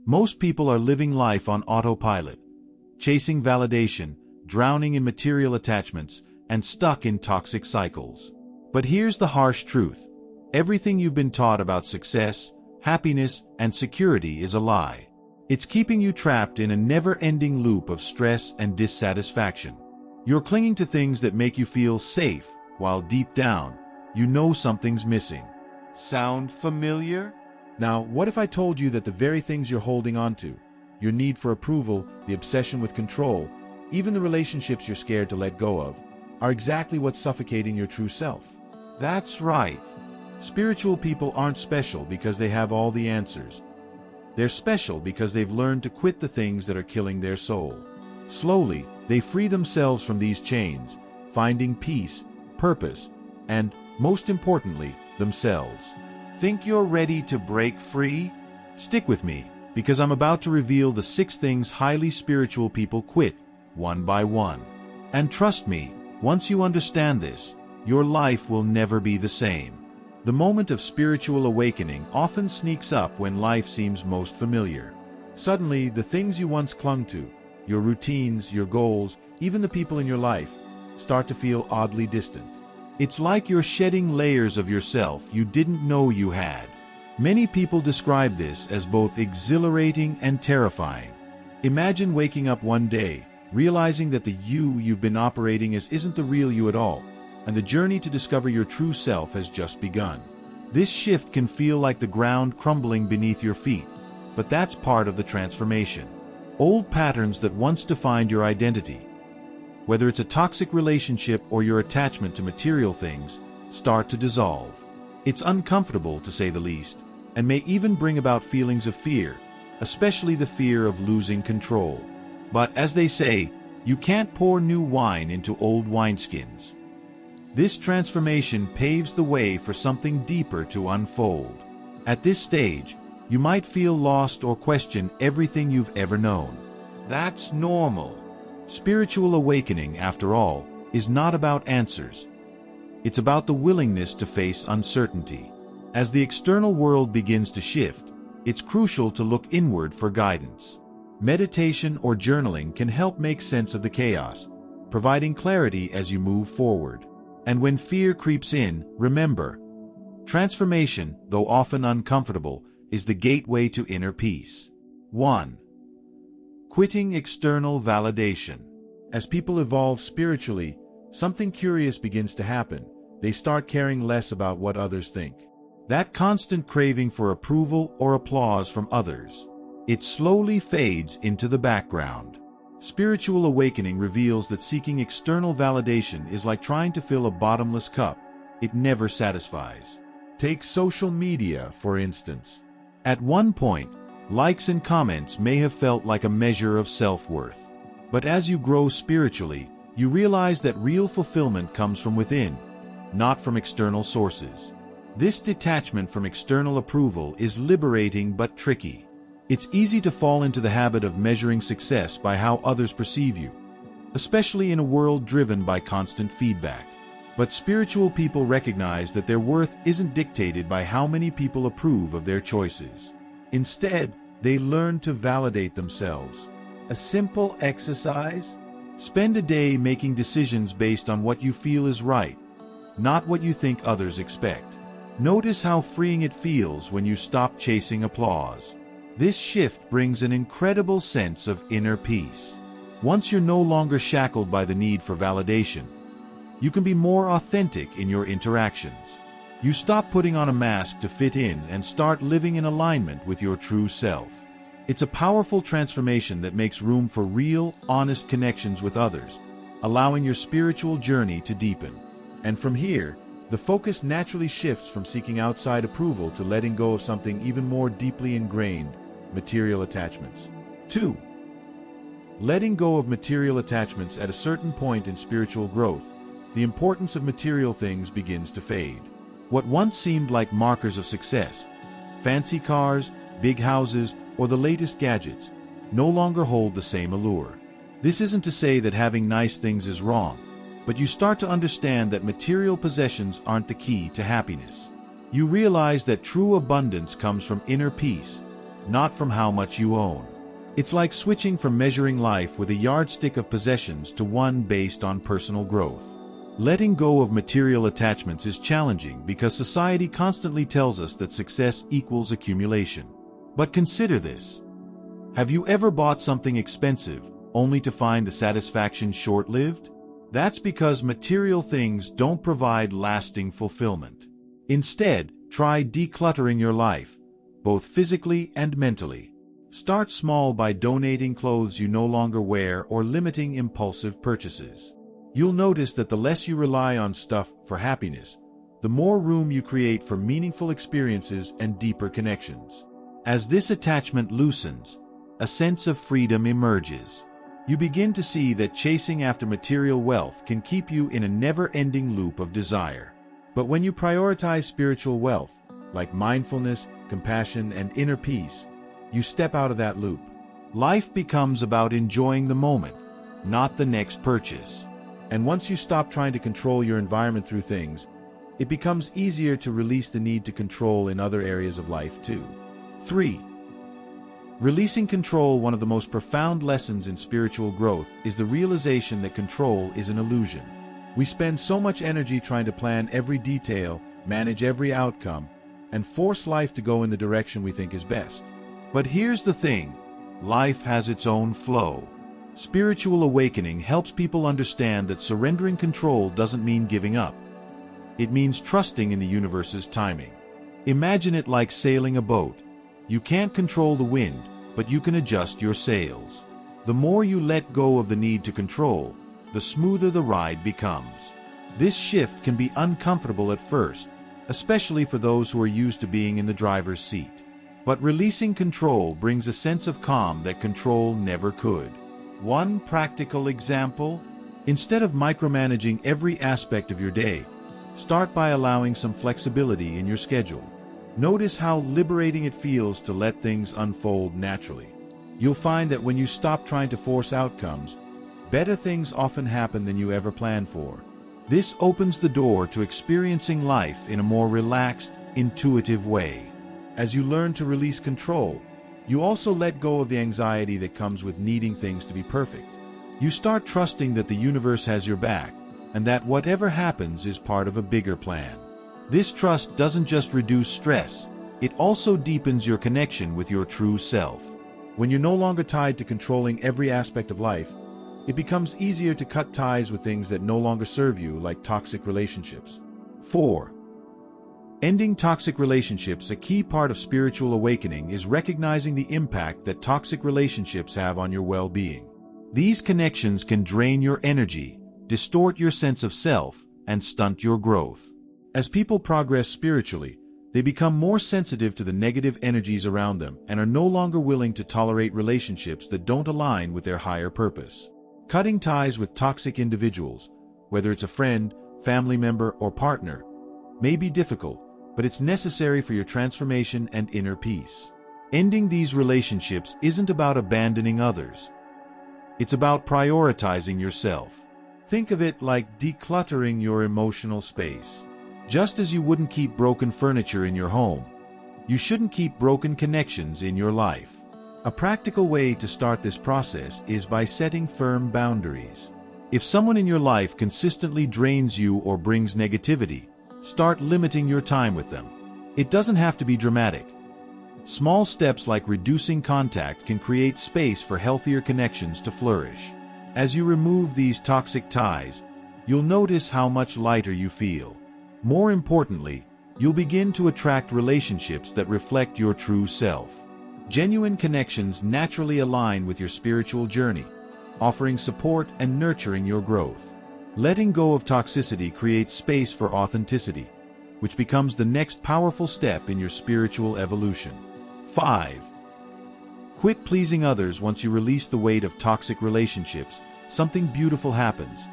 Most people are living life on autopilot, chasing validation, drowning in material attachments, and stuck in toxic cycles. But here's the harsh truth. Everything you've been taught about success, happiness, and security is a lie. It's keeping you trapped in a never-ending loop of stress and dissatisfaction. You're clinging to things that make you feel safe, while deep down, you know something's missing. Sound familiar? Now, what if I told you that the very things you're holding on to, your need for approval, the obsession with control, even the relationships you're scared to let go of, are exactly what's suffocating your true self? That's right. Spiritual people aren't special because they have all the answers. They're special because they've learned to quit the things that are killing their soul. Slowly, they free themselves from these chains, finding peace, purpose, and, most importantly, themselves. Think you're ready to break free? Stick with me, because I'm about to reveal the 6 things highly spiritual people quit, one by one. And trust me, once you understand this, your life will never be the same. The moment of spiritual awakening often sneaks up when life seems most familiar. Suddenly, the things you once clung to, your routines, your goals, even the people in your life, start to feel oddly distant. It's like you're shedding layers of yourself you didn't know you had. Many people describe this as both exhilarating and terrifying. Imagine waking up one day, realizing that the you've been operating as isn't the real you at all, and the journey to discover your true self has just begun. This shift can feel like the ground crumbling beneath your feet, but that's part of the transformation. Old patterns that once defined your identity, whether it's a toxic relationship or your attachment to material things, start to dissolve. It's uncomfortable, to say the least, and may even bring about feelings of fear, especially the fear of losing control. But as they say, you can't pour new wine into old wineskins. This transformation paves the way for something deeper to unfold. At this stage, you might feel lost or question everything you've ever known. That's normal. Spiritual awakening, after all, is not about answers. It's about the willingness to face uncertainty. As the external world begins to shift, it's crucial to look inward for guidance. Meditation or journaling can help make sense of the chaos, providing clarity as you move forward. And when fear creeps in, remember, transformation, though often uncomfortable, is the gateway to inner peace. 1. Quitting external validation. As people evolve spiritually, something curious begins to happen. They start caring less about what others think. That constant craving for approval or applause from others, it slowly fades into the background. Spiritual awakening reveals that seeking external validation is like trying to fill a bottomless cup. It never satisfies. Take social media, for instance. At one point, likes and comments may have felt like a measure of self-worth. But as you grow spiritually, you realize that real fulfillment comes from within, not from external sources. This detachment from external approval is liberating but tricky. It's easy to fall into the habit of measuring success by how others perceive you, especially in a world driven by constant feedback. But spiritual people recognize that their worth isn't dictated by how many people approve of their choices. Instead, they learn to validate themselves. A simple exercise? Spend a day making decisions based on what you feel is right, not what you think others expect. Notice how freeing it feels when you stop chasing applause. This shift brings an incredible sense of inner peace. Once you're no longer shackled by the need for validation, you can be more authentic in your interactions. You stop putting on a mask to fit in and start living in alignment with your true self. It's a powerful transformation that makes room for real, honest connections with others, allowing your spiritual journey to deepen. And from here, the focus naturally shifts from seeking outside approval to letting go of something even more deeply ingrained, material attachments. 2. Letting go of material attachments. At a certain point in spiritual growth, the importance of material things begins to fade. What once seemed like markers of success, fancy cars, big houses, or the latest gadgets, no longer hold the same allure. This isn't to say that having nice things is wrong, but you start to understand that material possessions aren't the key to happiness. You realize that true abundance comes from inner peace, not from how much you own. It's like switching from measuring life with a yardstick of possessions to one based on personal growth. Letting go of material attachments is challenging because society constantly tells us that success equals accumulation. But consider this. Have you ever bought something expensive only to find the satisfaction short-lived? That's because material things don't provide lasting fulfillment. Instead, try decluttering your life, both physically and mentally. Start small by donating clothes you no longer wear or limiting impulsive purchases. You'll notice that the less you rely on stuff for happiness, the more room you create for meaningful experiences and deeper connections. As this attachment loosens, a sense of freedom emerges. You begin to see that chasing after material wealth can keep you in a never-ending loop of desire. But when you prioritize spiritual wealth, like mindfulness, compassion, and inner peace, you step out of that loop. Life becomes about enjoying the moment, not the next purchase. And once you stop trying to control your environment through things, it becomes easier to release the need to control in other areas of life too. 3. Releasing control. One of the most profound lessons in spiritual growth is the realization that control is an illusion. We spend so much energy trying to plan every detail, manage every outcome, and force life to go in the direction we think is best. But here's the thing, life has its own flow. Spiritual awakening helps people understand that surrendering control doesn't mean giving up. It means trusting in the universe's timing. Imagine it like sailing a boat. You can't control the wind, but you can adjust your sails. The more you let go of the need to control, the smoother the ride becomes. This shift can be uncomfortable at first, especially for those who are used to being in the driver's seat. But releasing control brings a sense of calm that control never could. One practical example: instead of micromanaging every aspect of your day, start by allowing some flexibility in your schedule. Notice how liberating it feels to let things unfold naturally. You'll find that when you stop trying to force outcomes, better things often happen than you ever planned for. This opens the door to experiencing life in a more relaxed, intuitive way. As you learn to release control, you also let go of the anxiety that comes with needing things to be perfect. You start trusting that the universe has your back, and that whatever happens is part of a bigger plan. This trust doesn't just reduce stress, it also deepens your connection with your true self. When you're no longer tied to controlling every aspect of life, it becomes easier to cut ties with things that no longer serve you, like toxic relationships. 4. Ending toxic relationships. A key part of spiritual awakening is recognizing the impact that toxic relationships have on your well-being. These connections can drain your energy, distort your sense of self, and stunt your growth. As people progress spiritually, they become more sensitive to the negative energies around them and are no longer willing to tolerate relationships that don't align with their higher purpose. Cutting ties with toxic individuals, whether it's a friend, family member, or partner, may be difficult, but it's necessary for your transformation and inner peace. Ending these relationships isn't about abandoning others. It's about prioritizing yourself. Think of it like decluttering your emotional space. Just as you wouldn't keep broken furniture in your home, you shouldn't keep broken connections in your life. A practical way to start this process is by setting firm boundaries. If someone in your life consistently drains you or brings negativity, start limiting your time with them. It doesn't have to be dramatic. Small steps like reducing contact can create space for healthier connections to flourish. As you remove these toxic ties, you'll notice how much lighter you feel. More importantly, you'll begin to attract relationships that reflect your true self. Genuine connections naturally align with your spiritual journey, offering support and nurturing your growth. Letting go of toxicity creates space for authenticity, which becomes the next powerful step in your spiritual evolution. 5. Quit pleasing others. Once you release the weight of toxic relationships, something beautiful happens.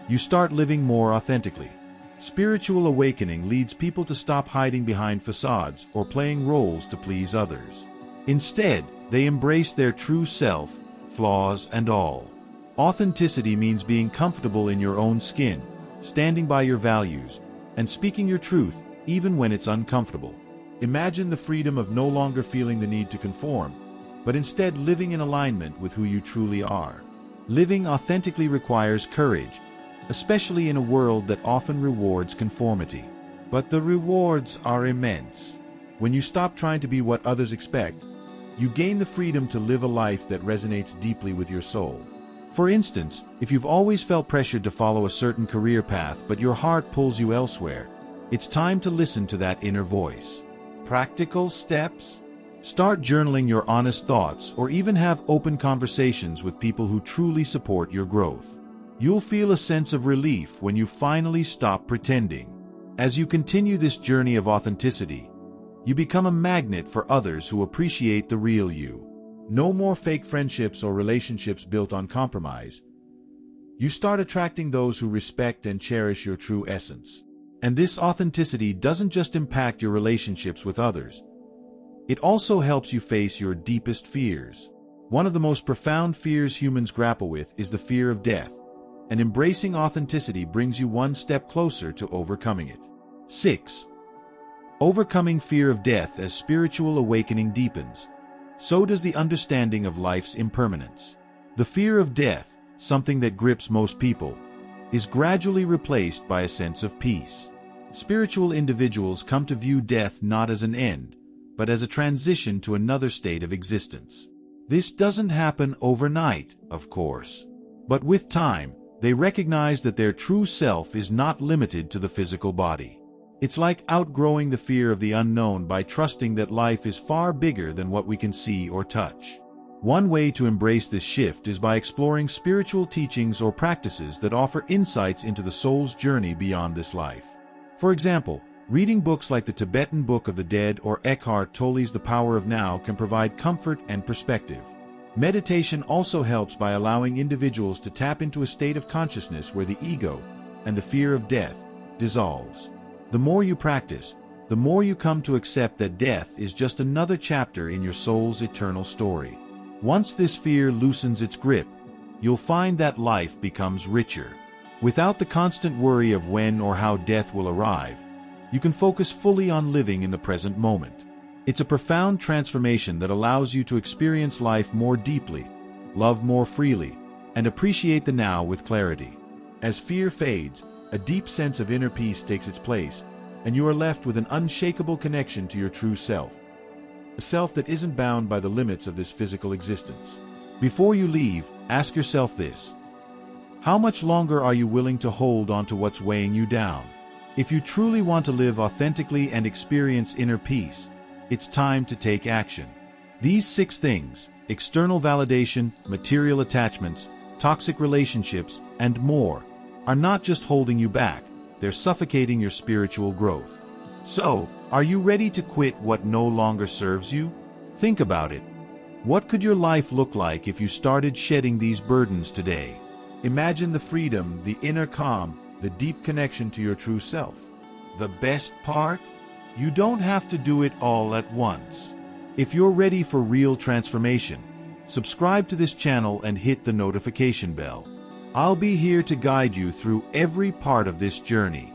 You start living more authentically. Spiritual awakening leads people to stop hiding behind facades or playing roles to please others. Instead, they embrace their true self, flaws and all. Authenticity means being comfortable in your own skin, standing by your values, and speaking your truth even when it's uncomfortable. Imagine the freedom of no longer feeling the need to conform, but instead living in alignment with who you truly are. Living authentically requires courage, especially in a world that often rewards conformity. But the rewards are immense. When you stop trying to be what others expect, you gain the freedom to live a life that resonates deeply with your soul. For instance, if you've always felt pressured to follow a certain career path but your heart pulls you elsewhere, it's time to listen to that inner voice. Practical steps? Start journaling your honest thoughts or even have open conversations with people who truly support your growth. You'll feel a sense of relief when you finally stop pretending. As you continue this journey of authenticity, you become a magnet for others who appreciate the real you. No more fake friendships or relationships built on compromise. You start attracting those who respect and cherish your true essence. And this authenticity doesn't just impact your relationships with others. It also helps you face your deepest fears. One of the most profound fears humans grapple with is the fear of death, and embracing authenticity brings you one step closer to overcoming it. 6. Overcoming fear of death. As spiritual awakening deepens, so does the understanding of life's impermanence. The fear of death, something that grips most people, is gradually replaced by a sense of peace. Spiritual individuals come to view death not as an end, but as a transition to another state of existence. This doesn't happen overnight, of course, but with time, they recognize that their true self is not limited to the physical body. It's like outgrowing the fear of the unknown by trusting that life is far bigger than what we can see or touch. One way to embrace this shift is by exploring spiritual teachings or practices that offer insights into the soul's journey beyond this life. For example, reading books like the Tibetan Book of the Dead or Eckhart Tolle's The Power of Now can provide comfort and perspective. Meditation also helps by allowing individuals to tap into a state of consciousness where the ego and the fear of death dissolves. The more you practice, the more you come to accept that death is just another chapter in your soul's eternal story. Once this fear loosens its grip, you'll find that life becomes richer. Without the constant worry of when or how death will arrive, you can focus fully on living in the present moment. It's a profound transformation that allows you to experience life more deeply, love more freely, and appreciate the now with clarity. As fear fades, a deep sense of inner peace takes its place, and you are left with an unshakable connection to your true self. A self that isn't bound by the limits of this physical existence. Before you leave, ask yourself this. How much longer are you willing to hold on to what's weighing you down? If you truly want to live authentically and experience inner peace, it's time to take action. These 6 things, external validation, material attachments, toxic relationships, and more, are not just holding you back, they're suffocating your spiritual growth. So, are you ready to quit what no longer serves you? Think about it. What could your life look like if you started shedding these burdens today? Imagine the freedom, the inner calm, the deep connection to your true self. The best part? You don't have to do it all at once. If you're ready for real transformation, subscribe to this channel and hit the notification bell. I'll be here to guide you through every part of this journey.